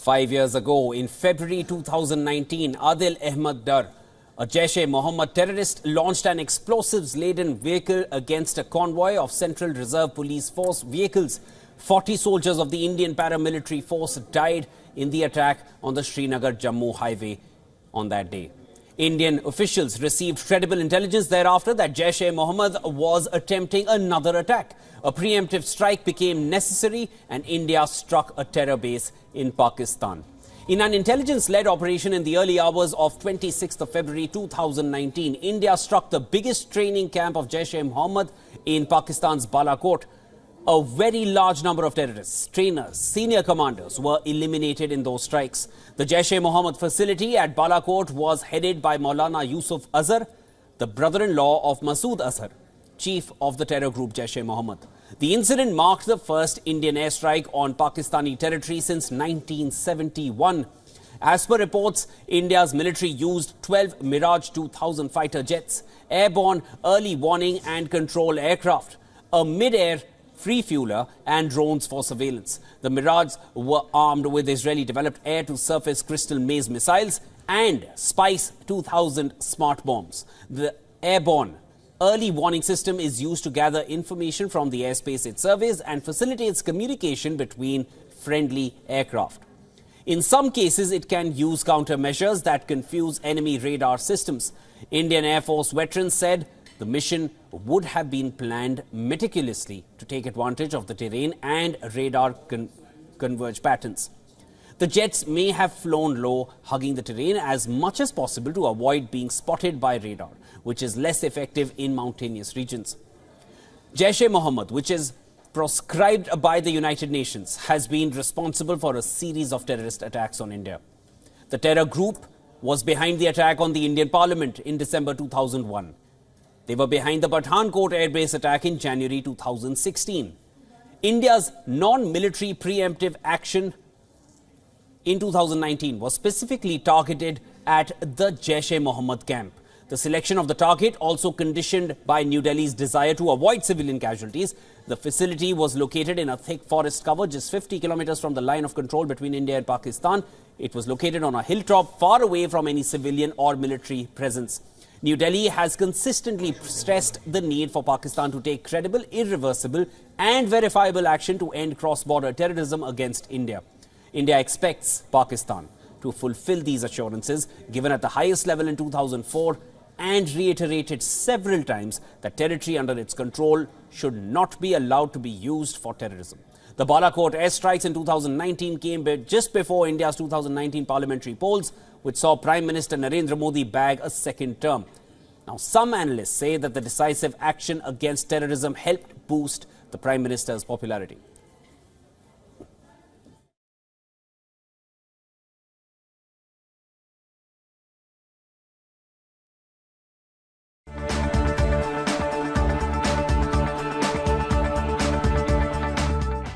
5 years ago, in February 2019, Adil Ahmed Dar, a Jaish-e-Mohammed terrorist, launched an explosives-laden vehicle against a convoy of Central Reserve Police Force vehicles. 40 soldiers of the Indian paramilitary force died in the attack on the Srinagar-Jammu highway on that day. Indian officials received credible intelligence thereafter that Jaish-e-Mohammed was attempting another attack. A preemptive strike became necessary and India struck a terror base in Pakistan. In an intelligence-led operation in the early hours of 26th of February 2019, India struck the biggest training camp of Jaish-e-Mohammed in Pakistan's Balakot. A very large number of terrorists, trainers, senior commanders were eliminated in those strikes. The Jaish-e-Mohammed facility at Balakot was headed by Maulana Yusuf Azhar, the brother-in-law of Masood Azhar, chief of the terror group Jaish-e-Mohammed. The incident marked the first Indian airstrike on Pakistani territory since 1971. As per reports, India's military used 12 Mirage 2000 fighter jets, airborne early warning and control aircraft, a mid-air free fueler and drones for surveillance. The Mirage were armed with Israeli-developed air-to-surface Crystal Maze missiles and Spice 2000 smart bombs. The airborne early warning system is used to gather information from the airspace it surveys and facilitates communication between friendly aircraft. In some cases, it can use countermeasures that confuse enemy radar systems. Indian Air Force veterans said the mission would have been planned meticulously to take advantage of the terrain and radar converge patterns. The jets may have flown low, hugging the terrain as much as possible to avoid being spotted by radar, which is less effective in mountainous regions. Jaish-e-Mohammed, which is proscribed by the United Nations, has been responsible for a series of terrorist attacks on India. The terror group was behind the attack on the Indian Parliament in December 2001. They were behind the Pathankot Air Base attack in January 2016. India's non-military preemptive action in 2019 was specifically targeted at the Jaish-e-Mohammed camp. The selection of the target also conditioned by New Delhi's desire to avoid civilian casualties. The facility was located in a thick forest cover just 50 kilometers from the line of control between India and Pakistan. It was located on a hilltop far away from any civilian or military presence. New Delhi has consistently stressed the need for Pakistan to take credible, irreversible and verifiable action to end cross-border terrorism against India. India expects Pakistan to fulfill these assurances given at the highest level in 2004 and reiterated several times that territory under its control should not be allowed to be used for terrorism. The Balakot airstrikes in 2019 came just before India's 2019 parliamentary polls, which saw Prime Minister Narendra Modi bag a second term. Now, some analysts say that the decisive action against terrorism helped boost the Prime Minister's popularity.